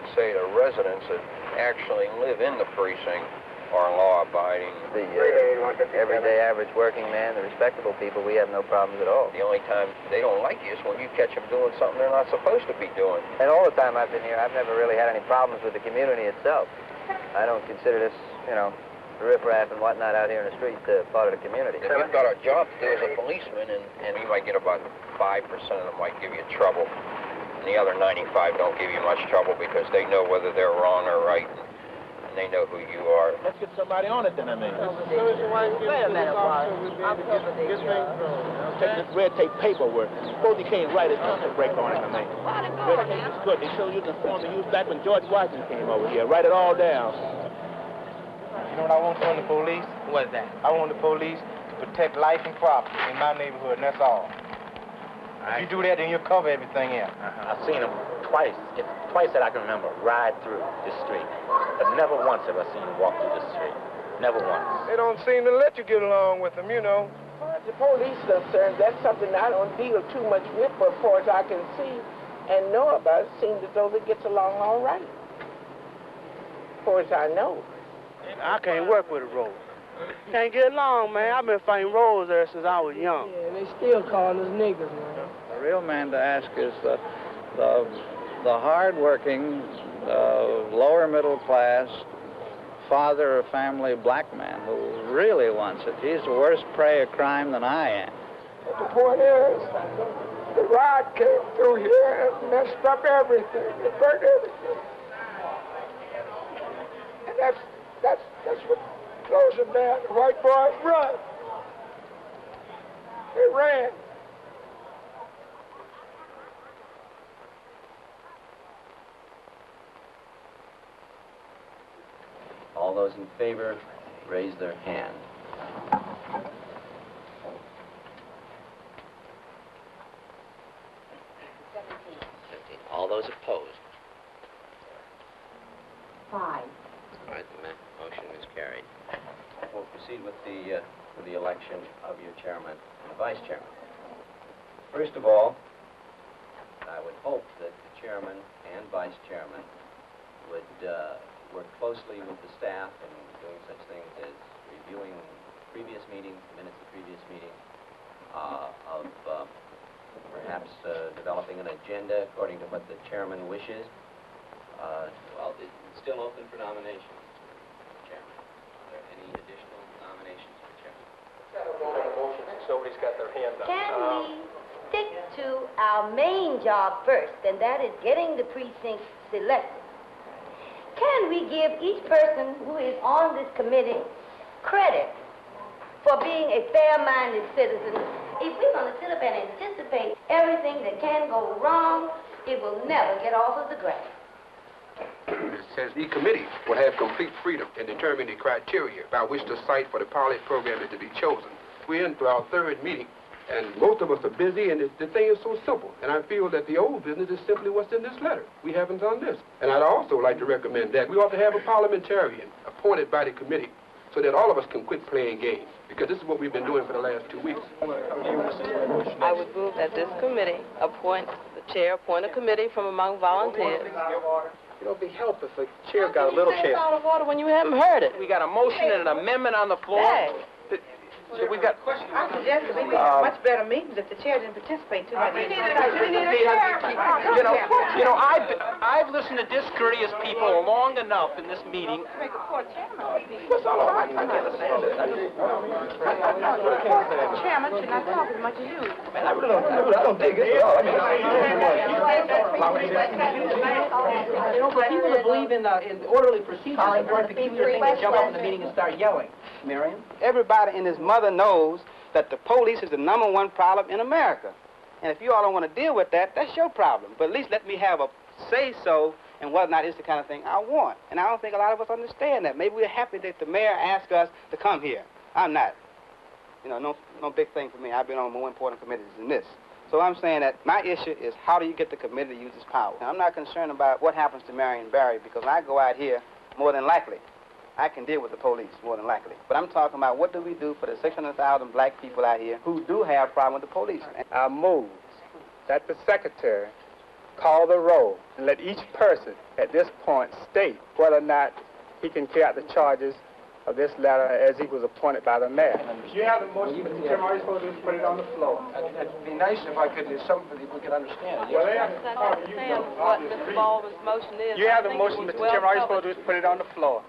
would say the residents that actually live in the precinct are law-abiding. The everyday average working man, the respectable people, we have no problems at all. The only time they don't like you is when you catch them doing something they're not supposed to be doing. And all the time I've been here, I've never really had any problems with the community itself. I don't consider this, you know, riffraff and whatnot out here in the street part of the community. If you've got a job to do as a policeman, and you might get about 5% of them might give you trouble, and the other 95 don't give you much trouble because they know whether they're wrong or right. They know who you are. Let's get somebody on it then, I mean. Wait a minute, Take this red tape paperwork. Suppose he can't write his contract break on it, I mean. Red tape is good. They show you the form they used back when George Washington came over here. Write it all down. You know what I want from the police? What's that? I want the police to protect life and property in my neighborhood, and that's all. If you do that, then you'll cover everything else. I've seen them twice that I can remember, ride through this street. But never once have I seen them walk through this street. Never once. They don't seem to let you get along with them, you know. As the police concerned, that's something I don't deal too much with, but as far as I can see and know about it, seems as though it gets along all right. As far as I know. I can't work with a road. Can't get along, man. I've been fighting roads there since I was young. Yeah, they still calling us niggers, man. The real man to ask is the hard-working, lower middle class, father of family black man who really wants it. He's the worst prey of crime than I am. But the point is, the rod came through here and messed up everything. It burnt everything. And that's what closed them down. The white boys run. They ran. All those in favor, raise their hand. All those opposed? 5. All right, the motion is carried. We'll proceed with the election of your chairman and vice chairman. First of all, I would hope that the chairman and vice chairman would work closely with the staff in doing such things as reviewing previous meetings, minutes of previous meetings, perhaps developing an agenda according to what the chairman wishes. Well, it's still open for nominations, Chairman. Are there any additional nominations for chairman? Nobody's got their hand up. Can we stick to our main job first, and that is getting the precinct selected? Can we give each person who is on this committee credit for being a fair-minded citizen? If we're going to sit up and anticipate everything that can go wrong, it will never get off of the ground. It says the committee will have complete freedom in determining the criteria by which the site for the pilot program is to be chosen. We're into our third meeting, and most of us are busy, and the thing is so simple. And I feel that the old business is simply what's in this letter. We haven't done this. And I'd also like to recommend that we ought to have a parliamentarian appointed by the committee so that all of us can quit playing games, because this is what we've been doing for the last 2 weeks. I would move that this committee appoint a committee from among volunteers. It'll be help if the chair got a little chair. Out of order when you haven't heard it. We got a motion and an amendment on the floor. Hey. So we've got... I suggest that we make much better meetings if the chair didn't participate too much. You know, I've listened to discourteous people long enough in this meeting. Make a poor chairman. What's all I can't understand it. The chairman should not talk as much as you. Man, I don't dig this at all. You know, for people that believe in orderly procedures, it's a very peculiar thing to jump up in the meeting and start yelling. Marion? Everybody and his mother knows that the police is the #1 problem in America. And if you all don't want to deal with that, that's your problem. But at least let me have a say-so and whether or not it's the kind of thing I want. And I don't think a lot of us understand that. Maybe we're happy that the mayor asked us to come here. I'm not. You know, no big thing for me. I've been on more important committees than this. So I'm saying that my issue is how do you get the committee to use its power? Now, I'm not concerned about what happens to Marion Barry because when I go out here, more than likely, I can deal with the police, more than likely. But I'm talking about what do we do for the 600,000 black people out here who do have a problem with the police. I move that the secretary call the roll and let each person at this point state whether or not he can carry out the charges of this letter as he was appointed by the mayor. You have the motion, Mr. Chairman. All you're supposed to do is put it on the floor. It'd be nice if I could, if we could understand it. Well, I understand what Mr. Baldwin's motion is. You have the I think it motion, was Mr. well Chairman. All you're supposed covered. to do is put it on the floor.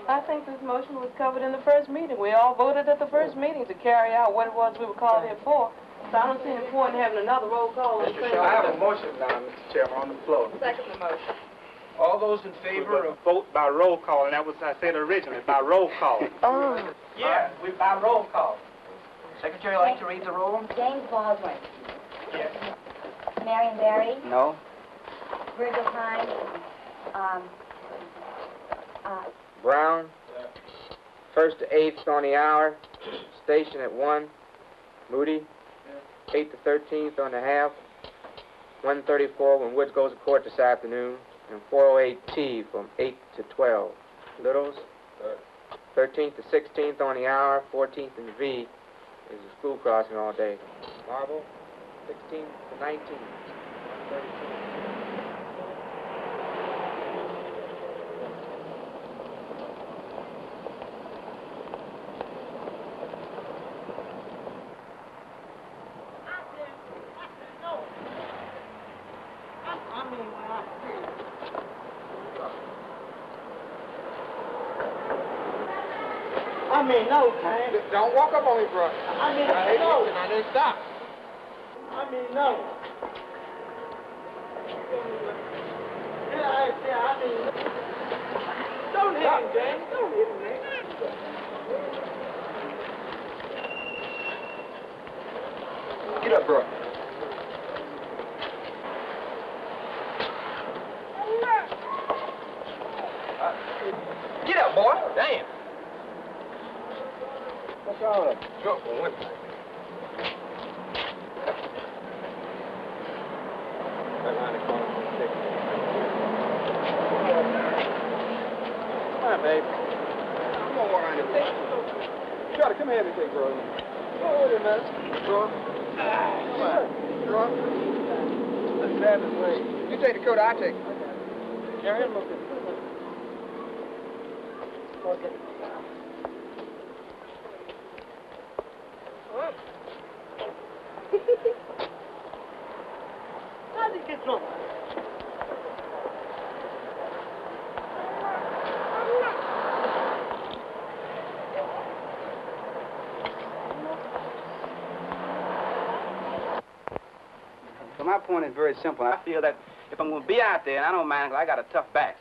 I think this motion was covered in the first meeting. We all voted at the first meeting to carry out what it was we were called here for. So I don't see any point in having another roll call. I have a motion now, Mr. Chairman, on the floor. Second the motion. All those in favor of... Vote by roll call, and that was I said originally, by roll call. Oh. Yeah, we by roll call. Secretary, like to read the roll? James Baldwin. Yes. Marion Barry. No. Virgil Hines. Brown, 1st to 8th on the hour, station at 1. Moody, 8th to 13th on the half. 1:34 when Woods goes to court this afternoon. And 408T from 8 to 12. Littles, 13th to 16th on the hour. 14th and V is a school crossing all day. Marble, 16th to 19th. 1:32. I mean, no, man. Don't walk up on me, bro. I mean, no. I didn't stop. I mean, no. Yeah, I mean, don't hit him, James. Don't hit him, man. Get up, bro. Get up, boy. Damn. What's wrong with him? Jump for one thing. Come on, babe. Come on, walk around this way. Try to come here and take, bro. Come on with it, man. Bro. Come on. Bro. Let's grab his leg. You take the coat, I take it. Carry him. Okay. How did he get drunk? So my point is very simple. I feel that if I'm going to be out there, and I don't mind, 'cause I got a tough back,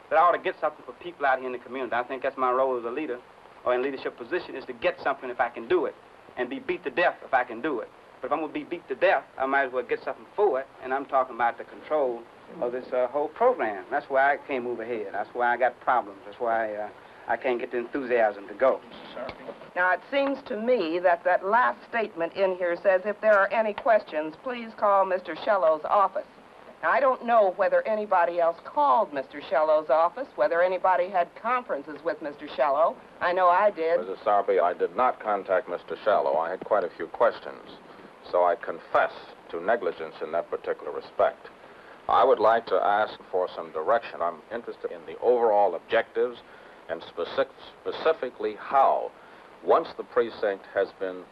that I ought to get something for people out here in the community. I think that's my role as a leader, or in leadership position, is to get something if I can do it, and be beat to death if I can do it. But if I'm going to be beat to death, I might as well get something for it, and I'm talking about the control of this whole program. That's why I can't move ahead. That's why I got problems. That's why I can't get the enthusiasm to go. Now, it seems to me that that last statement in here says, if there are any questions, please call Mr. Shello's office. Now, I don't know whether anybody else called Mr. Shello's office, whether anybody had conferences with Mr. Shello. I know I did. Mrs. Sarpy, I did not contact Mr. Shallow. I had quite a few questions, so I confess to negligence in that particular respect. I would like to ask for some direction. I'm interested in the overall objectives and specifically how, once the precinct has been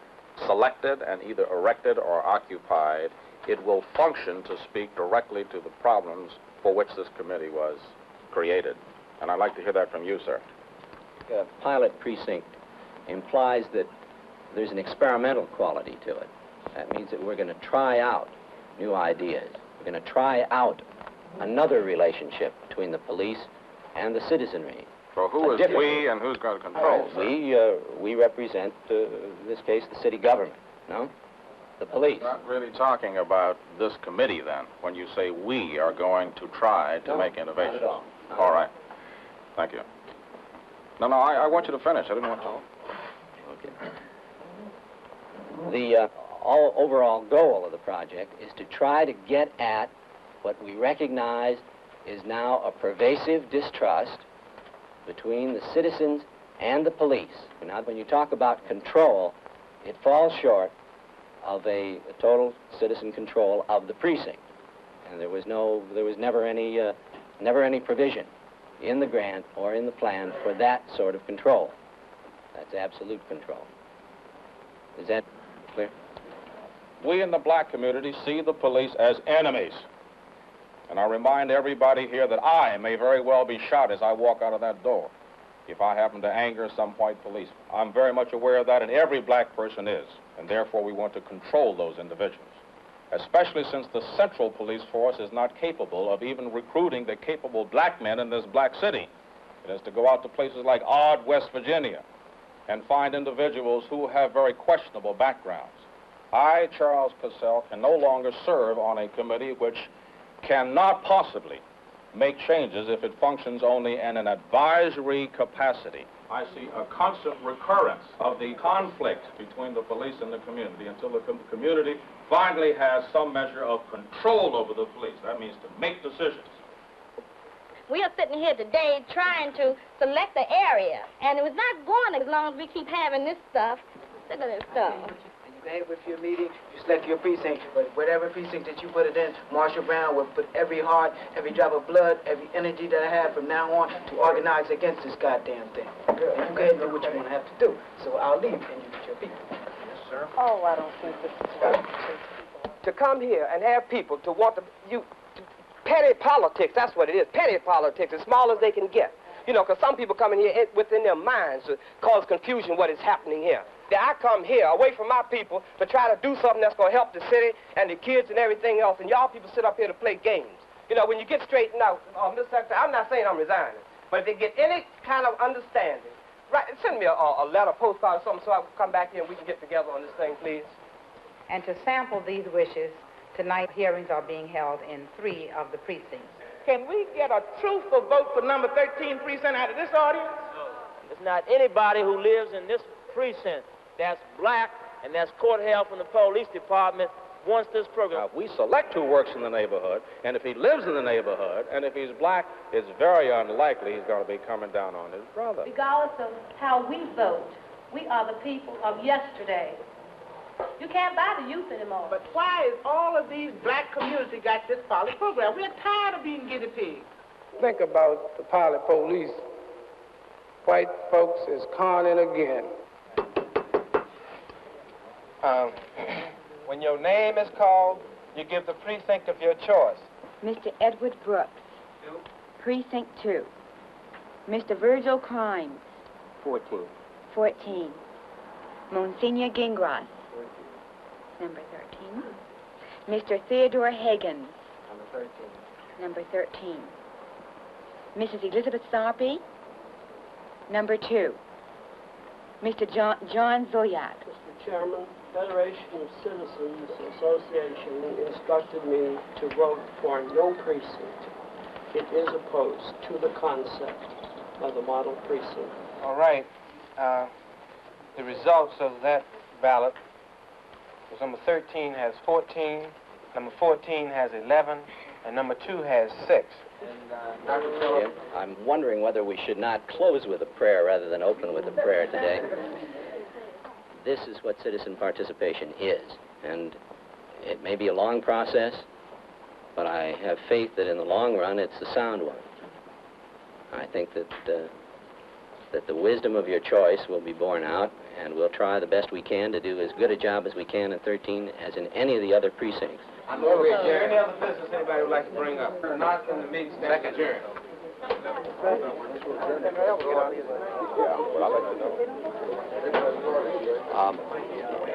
selected and either erected or occupied, it will function to speak directly to the problems for which this committee was created. And I'd like to hear that from you, sir. A pilot precinct implies that there's an experimental quality to it. That means that we're going to try out new ideas. We're going to try out another relationship between the police and the citizenry. So who is we and who's going to control? We represent, in this case, the city government, no? The police. You're not really talking about this committee, then, when you say we are going to try to make innovations. Not at all. All right. Thank you. No, I want you to finish. I didn't want to. Okay. The overall goal of the project is to try to get at what we recognize is now a pervasive distrust between the citizens and the police. Now, when you talk about control, it falls short of a total citizen control of the precinct. And there was never any provision in the grant or in the plan for that sort of control. That's absolute control. Is that clear? We in the black community see the police as enemies. And I remind everybody here that I may very well be shot as I walk out of that door if I happen to anger some white policeman. I'm very much aware of that, and every black person is. And therefore we want to control those individuals, especially since the central police force is not capable of even recruiting the capable black men in this black city. It has to go out to places like Odd, West Virginia, and find individuals who have very questionable backgrounds. I, Charles Cassell, can no longer serve on a committee which cannot possibly make changes if it functions only in an advisory capacity. I see a constant recurrence of the conflict between the police and the community until the community finally has some measure of control over the police. That means to make decisions. We are sitting here today trying to select the area, and it was not going as long as we keep having this stuff. Look at this stuff. And you go ahead with your meeting, you select your precinct, but whatever precinct that you put it in, Marshall Brown will put every heart, every drop of blood, every energy that I have from now on to organize against this goddamn thing. And you go ahead and do what you're going to have to do. So I'll leave, and you get your people. Yes, sir. Oh, I don't think this is right. To come here and have people to want to, petty politics, that's what it is, petty politics, as small as they can get. You know, because some people come in here within their minds to cause confusion what is happening here. I come here away from my people to try to do something that's going to help the city and the kids and everything else, and y'all people sit up here to play games. You know, when you get straightened out, Mr. Secretary, I'm not saying I'm resigning, but if they get any kind of understanding, right, send me a letter, postcard, or something, so I can come back here and we can get together on this thing, please. And to sample these wishes, tonight hearings are being held in 3 of the precincts. Can we get a truthful vote for number 13 precinct out of this audience? It's not anybody who lives in this precinct that's black and that's court-held from the police department wants this program. We select who works in the neighborhood, and if he lives in the neighborhood, and if he's black, it's very unlikely he's going to be coming down on his brother. Regardless of how we vote, we are the people of yesterday. You can't buy the youth anymore. But why is all of these black community got this pilot program? We're tired of being guinea pigs. Think about the pilot police. White folks is conning again. When your name is called, you give the precinct of your choice. Mr. Edward Brooks. 2. Precinct 2. Mr. Virgil Crimes. 14. 14. Monsignor Gingras. Number 13. Mr. Theodore Higgins. Number 13. Number 13. Mrs. Elizabeth Sarpy. Number 2. Mr. John Zoyak. Mr. Chairman, Federation of Citizens Association instructed me to vote for no precinct. It is opposed to the concept of the model precinct. All right. The results of that ballot was number 13 has 14, number 14 has 11, and number 2 has 6. Yeah, I'm wondering whether we should not close with a prayer rather than open with a prayer today. This is what citizen participation is, and it may be a long process, but I have faith that in the long run it's the sound one. I think that the wisdom of your choice will be borne out, and we'll try the best we can to do as good a job as we can in 13 as in any of the other precincts. I'm over here. Any other business anybody would like to bring up? Not in the meeting. Second adjourn.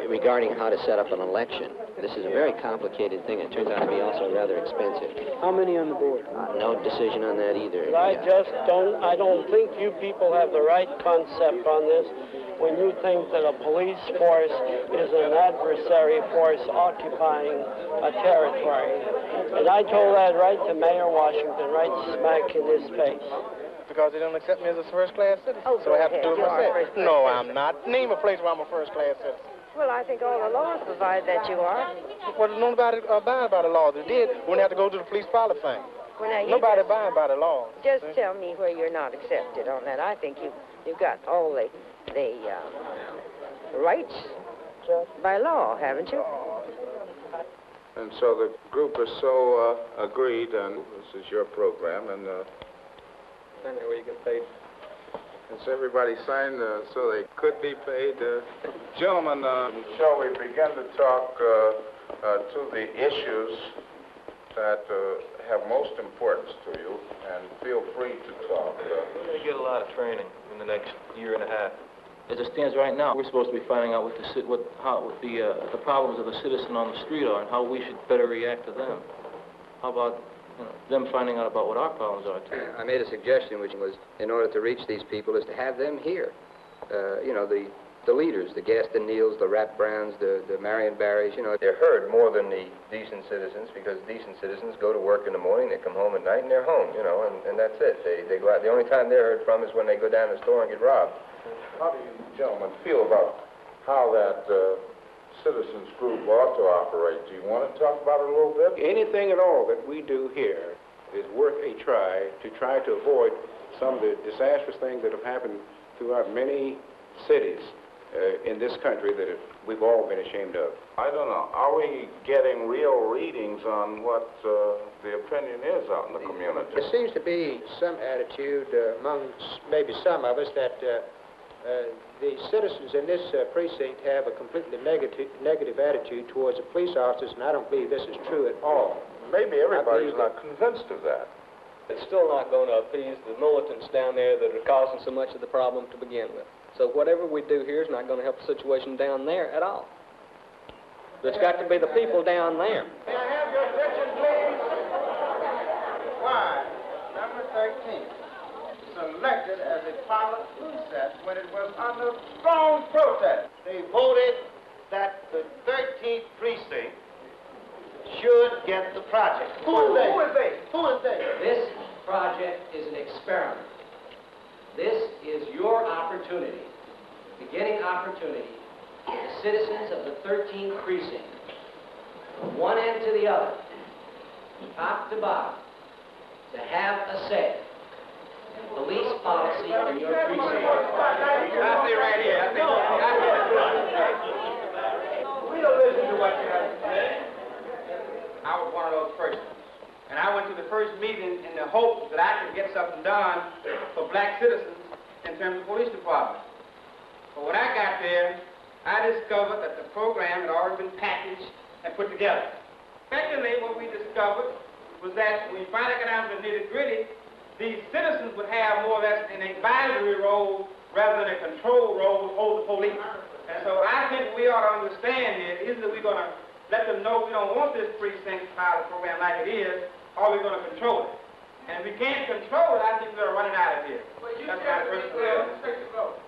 Regarding how to set up an election, this is a very complicated thing. It turns out to be also rather expensive. How many on the board? No decision on that either. I don't think you people have the right concept on this when you think that a police force is an adversary force occupying a territory. And I told that right to Mayor Washington, right smack in his face. Because they don't accept me as a first-class citizen, Oh, so I have to go do it ahead. myself. No, I'm not. Name a place where I'm a first-class citizen. Well, I think all the laws provide that you are. Well, nobody abide by the laws. They did. Wouldn't have to go to the police pilot thing. Well, now, you Nobody abide by the laws. just tell me where you're not accepted on that. I think you've got all the rights by law, haven't you? And so the group is so agreed, and this is your program, and Where you get paid? has everybody signed so they could be paid? Gentlemen, shall we begin to talk to the issues that have most importance to you, and feel free to talk. We're going to get a lot of training in the next year and a half. As it stands right now, we're supposed to be finding out what the problems of the citizen on the street are and how we should better react to them. How about them finding out about what our problems are, too? I made a suggestion, which was, in order to reach these people, is to have them here. The leaders, the Gaston Neals, the Rap Browns, the Marion Barrys, They're heard more than the decent citizens, because decent citizens go to work in the morning, they come home at night, and they're home, and that's it. They go out. The only time they're heard from is when they go down to the store and get robbed. How do you gentlemen feel about how that citizens group ought to operate? Do you want to talk about it a little bit? Anything at all that we do here is worth a try to avoid some of the disastrous things that have happened throughout many cities in this country that we've all been ashamed of. I don't know. Are we getting real readings on what the opinion is out in the community? There seems to be some attitude among maybe some of us that the citizens in this precinct have a completely negative attitude towards the police officers, and I don't believe this is true at all. Maybe everybody's not convinced of that. It's still not going to appease the militants down there that are causing so much of the problem to begin with. So whatever we do here is not going to help the situation down there at all. It's got to be the people down there. May I have your attention, please? Why, number 13, selected as a pilot precinct when it was under strong protest. They voted that the 13th precinct should get the project. Who is they? This project is an experiment. This is your opportunity, beginning opportunity, the citizens of the 13th precinct, from one end to the other, top to bottom, to have a say in police policy in your precinct. I see right here. We don't listen to what you have to say. I was one of those persons. And I went to the first meeting in the hope that I could get something done for black citizens in terms of police department. But when I got there, I discovered that the program had already been packaged and put together. Secondly, what we discovered was that when you finally got down to the nitty-gritty, these citizens would have more or less an advisory role rather than a control role over the police. And so I think we ought to understand this. Either we're going to let them know we don't want this precinct pilot program like it is, or we're going to control it. And if we can't control it, I think we're running out of here. That's my personal